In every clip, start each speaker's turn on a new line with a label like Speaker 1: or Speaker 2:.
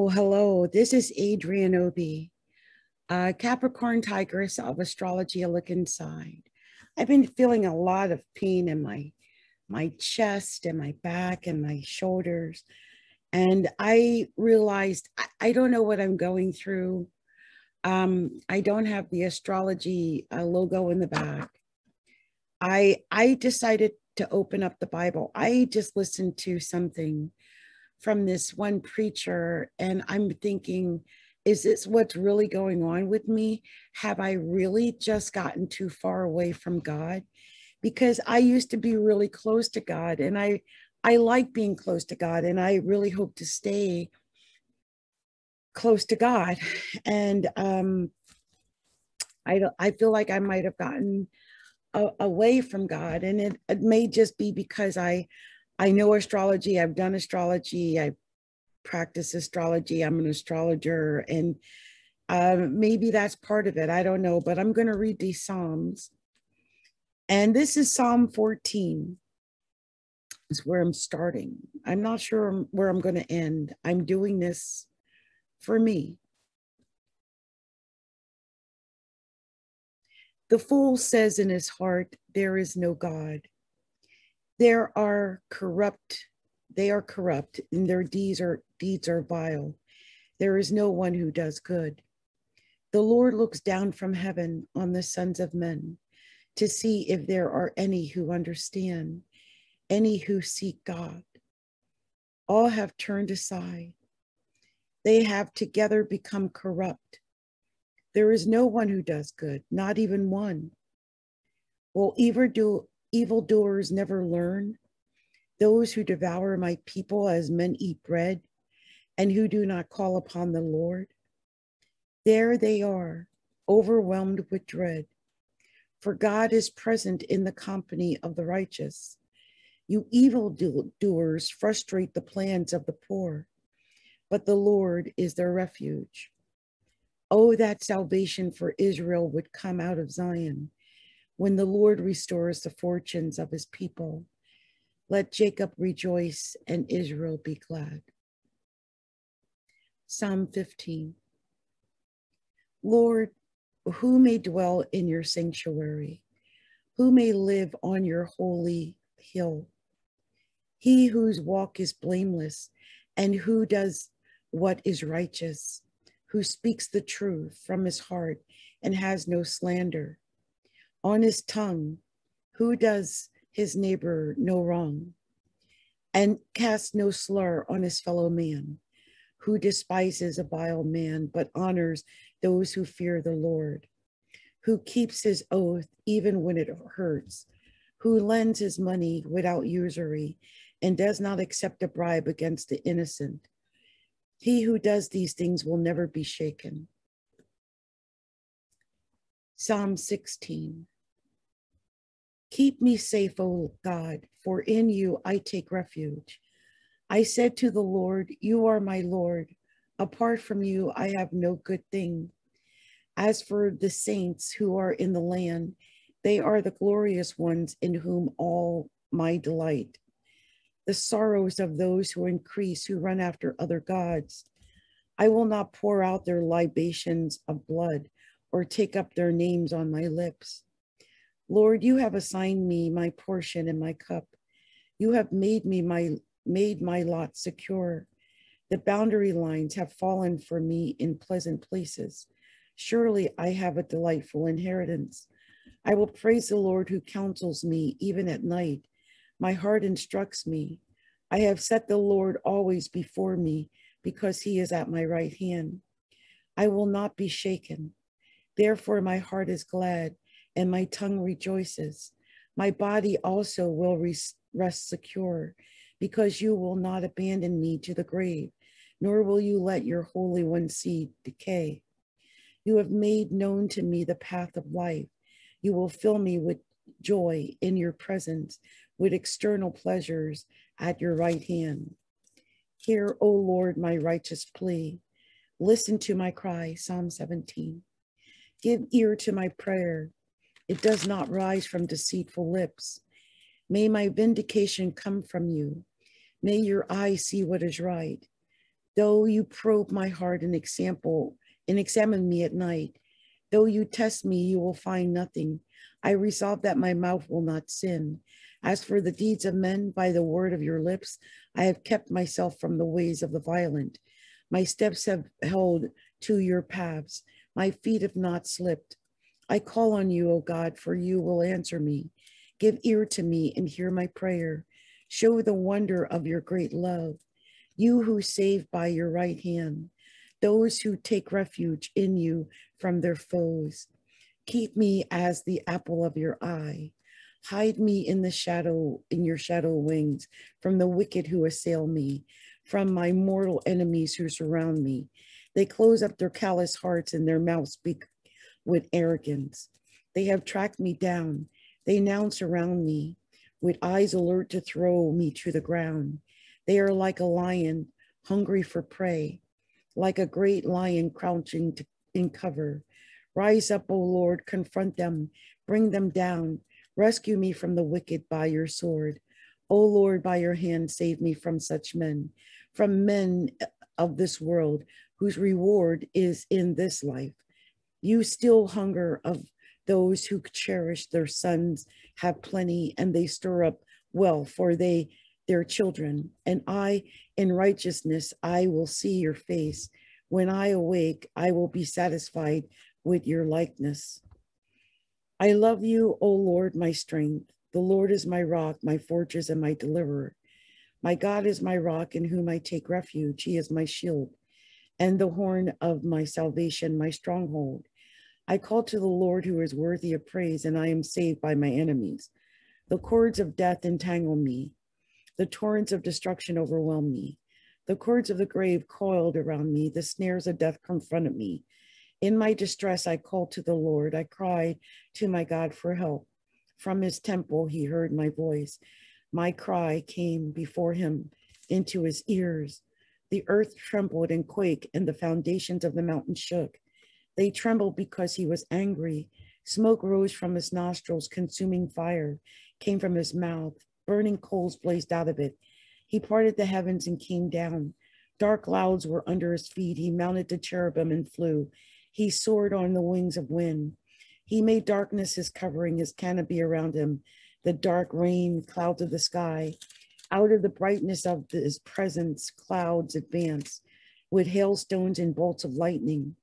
Speaker 1: Hello. This is Adrienneobey, Capricorntigress of Astrology, a look inside. I've been feeling a lot of pain in my chest and my back and my shoulders. And I realized I don't know what I'm going through. I don't have the astrology logo in the back. I decided to open up the Bible. I just listened to something from this one preacher, and I'm thinking, is this what's really going on with me? Have I really just gotten too far away from God? Because I used to be really close to God, and I like being close to God, and I really hope to stay close to God. And I feel like I might have gotten away from God, and it may just be because I know astrology. I've done astrology. I practice astrology. I'm an astrologer, and maybe that's part of it. I don't know, but I'm going to read these Psalms. And this is Psalm 14 is where I'm starting. I'm not sure where I'm going to end. I'm doing this for me. The fool says in his heart, there is no God. They are corrupt, and their deeds are vile. There is no one who does good. The Lord looks down from heaven on the sons of men to see if there are any who understand, any who seek God. All have turned aside. They have together become corrupt. There is no one who does good, not even one. Will evildoers never learn? Those who devour my people as men eat bread, and who do not call upon the Lord. There they are, overwhelmed with dread. For God is present in the company of the righteous. You evildoers frustrate the plans of the poor, but the Lord is their refuge. Oh, that salvation for Israel would come out of Zion when the Lord restores the fortunes of his people. Let Jacob rejoice and Israel be glad. Psalm 15. Lord, who may dwell in your sanctuary? Who may live on your holy hill? He whose walk is blameless and who does what is righteous, who speaks the truth from his heart and has no slander on his tongue, who does his neighbor no wrong, and casts no slur on his fellow man, who despises a vile man, but honors those who fear the Lord, who keeps his oath even when it hurts, who lends his money without usury, and does not accept a bribe against the innocent. He who does these things will never be shaken. Psalm 16. Keep me safe, O God, for in you I take refuge. I said to the Lord, you are my Lord. Apart from you, I have no good thing. As for the saints who are in the land, they are the glorious ones in whom all my delight. The sorrows of those who increase, who run after other gods. I will not pour out their libations of blood or take up their names on my lips. Lord, you have assigned me my portion and my cup. You have made my lot secure. The boundary lines have fallen for me in pleasant places. Surely I have a delightful inheritance. I will praise the Lord who counsels me even at night. My heart instructs me. I have set the Lord always before me because he is at my right hand. I will not be shaken. Therefore my heart is glad and my tongue rejoices. My body also will rest secure, because you will not abandon me to the grave, nor will you let your Holy One see decay. You have made known to me the path of life. You will fill me with joy in your presence, with external pleasures at your right hand. Hear, O Lord, my righteous plea. Listen to my cry, Psalm 17. Give ear to my prayer. It does not rise from deceitful lips. May my vindication come from you. May your eyes see what is right. Though you probe my heart and examine me at night, though you test me, you will find nothing. I resolve that my mouth will not sin. As for the deeds of men, by the word of your lips, I have kept myself from the ways of the violent. My steps have held to your paths. My feet have not slipped. I call on you, O God, for you will answer me. Give ear to me and hear my prayer. Show the wonder of your great love. You who save by your right hand, those who take refuge in you from their foes. Keep me as the apple of your eye. Hide me in your shadow wings, from the wicked who assail me, from my mortal enemies who surround me. They close up their callous hearts and their mouths speak with arrogance. They have tracked me down. They now surround me with eyes alert to throw me to the ground. They are like a lion hungry for prey, like a great lion crouching in cover. Rise up, O Lord, confront them, bring them down. Rescue me from the wicked by your sword. O Lord, by your hand, save me from such men, from men of this world, whose reward is in this life. You still hunger of those who cherish their sons, have plenty, and they stir up wealth for their children. And I, in righteousness, I will see your face. When I awake, I will be satisfied with your likeness. I love you, O Lord, my strength. The Lord is my rock, my fortress, and my deliverer. My God is my rock in whom I take refuge. He is my shield and the horn of my salvation, my stronghold. I call to the Lord who is worthy of praise, and I am saved by my enemies. The cords of death entangle me. The torrents of destruction overwhelm me. The cords of the grave coiled around me. The snares of death confronted me. In my distress, I called to the Lord. I cried to my God for help. From his temple, he heard my voice. My cry came before him into his ears. The earth trembled and quaked, and the foundations of the mountain shook. They trembled because he was angry. Smoke rose from his nostrils. Consuming fire came from his mouth. Burning coals blazed out of it. He parted the heavens and came down. Dark clouds were under his feet. He mounted the cherubim and flew. He soared on the wings of wind. He made darkness his covering, his canopy around him, the dark rain clouds of the sky. Out of the brightness of his presence, clouds advanced with hailstones and bolts of lightning.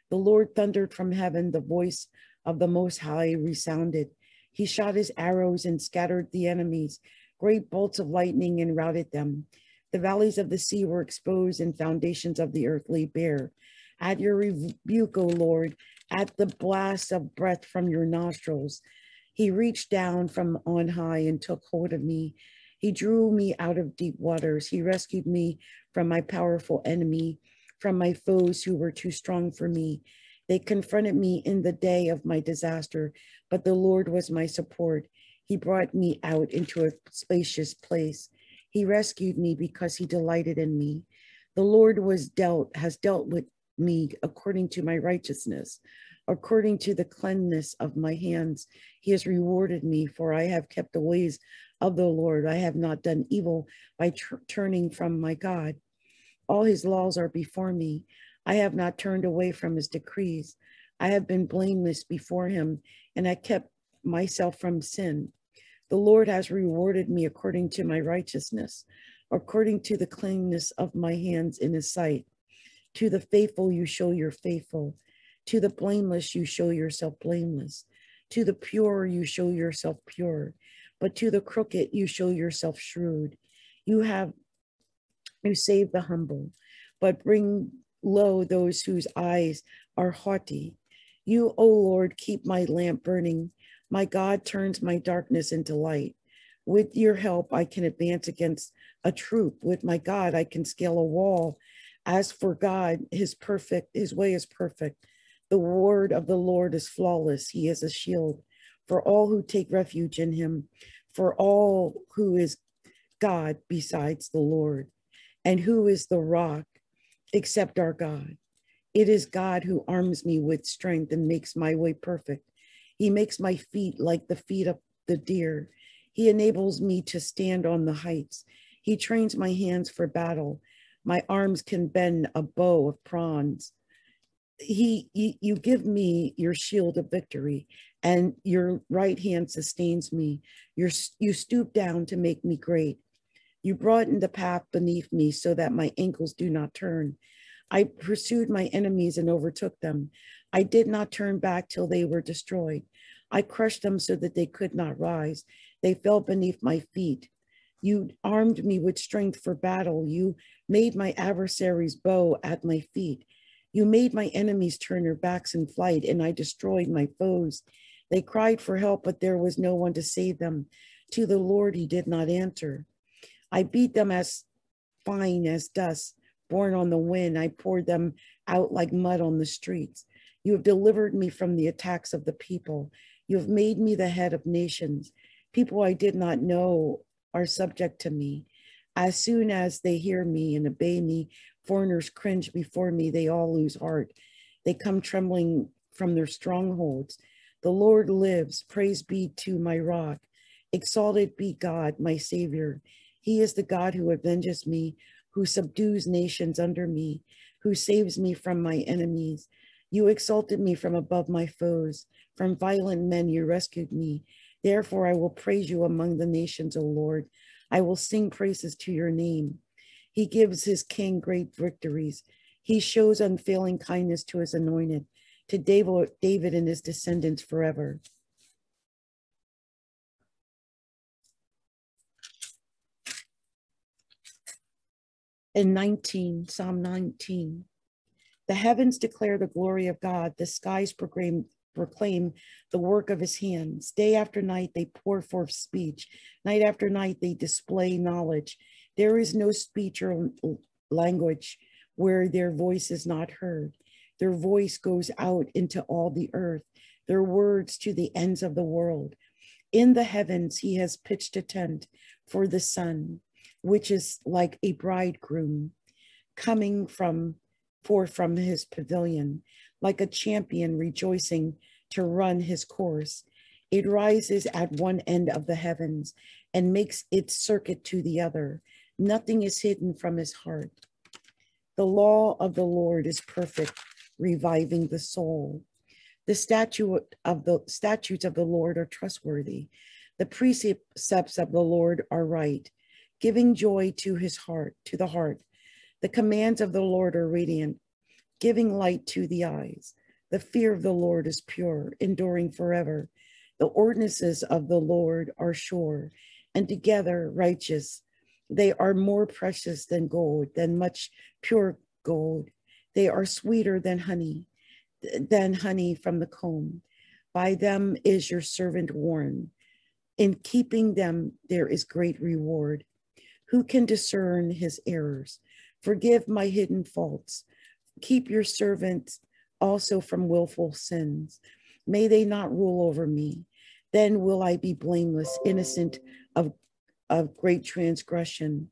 Speaker 1: The Lord thundered from heaven. The voice of the Most High resounded. He shot his arrows and scattered the enemies. Great bolts of lightning and routed them. The valleys of the sea were exposed and foundations of the earth lay bare. At your rebuke, O Lord, at the blast of breath from your nostrils, he reached down from on high and took hold of me. He drew me out of deep waters. He rescued me from my powerful enemy, from my foes who were too strong for me. They confronted me in the day of my disaster, but the Lord was my support. He brought me out into a spacious place. He rescued me because he delighted in me. The Lord has dealt with me according to my righteousness, according to the cleanness of my hands. He has rewarded me, for I have kept the ways of the Lord. I have not done evil by turning from my God. All his laws are before me. I have not turned away from his decrees. I have been blameless before him, and I kept myself from sin. The Lord has rewarded me according to my righteousness, according to the cleanness of my hands in his sight. To the faithful you show your faithful. To the blameless you show yourself blameless. To the pure you show yourself pure. But to the crooked you show yourself shrewd. You save the humble, but bring low those whose eyes are haughty. You, O Lord, keep my lamp burning. My God turns my darkness into light. With your help, I can advance against a troop. With my God, I can scale a wall. As for God, his way is perfect. The word of the Lord is flawless. He is a shield for all who take refuge in him, for all who is God besides the Lord. And who is the rock except our God? It is God who arms me with strength and makes my way perfect. He makes my feet like the feet of the deer. He enables me to stand on the heights. He trains my hands for battle. My arms can bend a bow of bronze. You give me your shield of victory, and your right hand sustains me. You stoop down to make me great. You broaden the path beneath me so that my ankles do not turn. I pursued my enemies and overtook them. I did not turn back till they were destroyed. I crushed them so that they could not rise. They fell beneath my feet. You armed me with strength for battle. You made my adversaries bow at my feet. You made my enemies turn their backs in flight, and I destroyed my foes. They cried for help, but there was no one to save them. To the Lord he did not answer. I beat them as fine as dust borne on the wind. I poured them out like mud on the streets. You have delivered me from the attacks of the people. You have made me the head of nations. People I did not know are subject to me. As soon as they hear me and obey me, foreigners cringe before me. They all lose heart. They come trembling from their strongholds. The Lord lives. Praise be to my rock. Exalted be God, my Savior. He is the God who avenges me, who subdues nations under me, who saves me from my enemies. You exalted me from above my foes. From violent men you rescued me. Therefore I will praise you among the nations, O Lord. I will sing praises to your name. He gives his king great victories. He shows unfailing kindness to his anointed, to David and his descendants forever. In Psalm 19, the heavens declare the glory of God. The skies proclaim the work of his hands. Day after night, they pour forth speech. Night after night, they display knowledge. There is no speech or language where their voice is not heard. Their voice goes out into all the earth, their words to the ends of the world. In the heavens, he has pitched a tent for the sun, which is like a bridegroom coming forth from his pavilion, like a champion rejoicing to run his course. It rises at one end of the heavens and makes its circuit to the other. Nothing is hidden from his heart. The law of the Lord is perfect, reviving the soul. The statutes of the Lord are trustworthy. The precepts of the Lord are right, giving joy to the heart. The commands of the Lord are radiant, giving light to the eyes. The fear of the Lord is pure, enduring forever. The ordinances of the Lord are sure, and together righteous. They are more precious than gold, than much pure gold. They are sweeter than honey from the comb. By them is your servant warned. In keeping them, there is great reward. Who can discern his errors? Forgive my hidden faults. Keep your servant also from willful sins. May they not rule over me. Then will I be blameless, innocent of great transgression.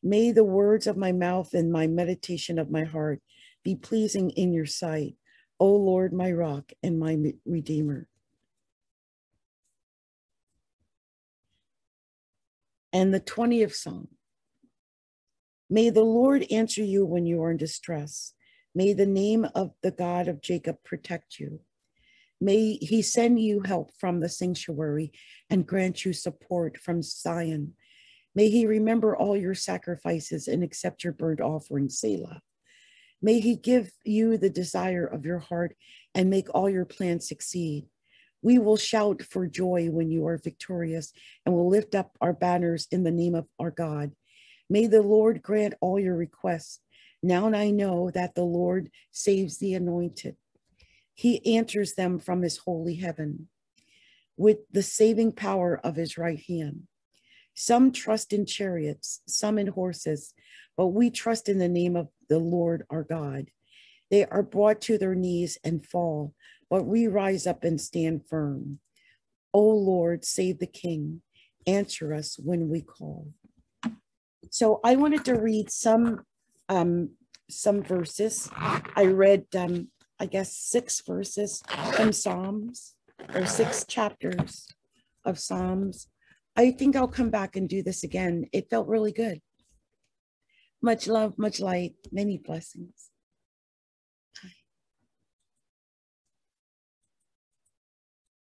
Speaker 1: May the words of my mouth and my meditation of my heart be pleasing in your sight, O Lord, my rock and my redeemer. And the 20th Psalm. May the Lord answer you when you are in distress. May the name of the God of Jacob protect you. May he send you help from the sanctuary and grant you support from Zion. May he remember all your sacrifices and accept your burnt offering, Selah. May he give you the desire of your heart and make all your plans succeed. We will shout for joy when you are victorious and will lift up our banners in the name of our God. May the Lord grant all your requests. Now I know that the Lord saves the anointed. He answers them from his holy heaven with the saving power of his right hand. Some trust in chariots, some in horses, but we trust in the name of the Lord our God. They are brought to their knees and fall, but we rise up and stand firm. O Lord, save the King. Answer us when we call. So I wanted to read some verses. I read, I guess, 6 verses from Psalms, or 6 chapters of Psalms. I think I'll come back and do this again. It felt really good. Much love, much light, many blessings. Bye.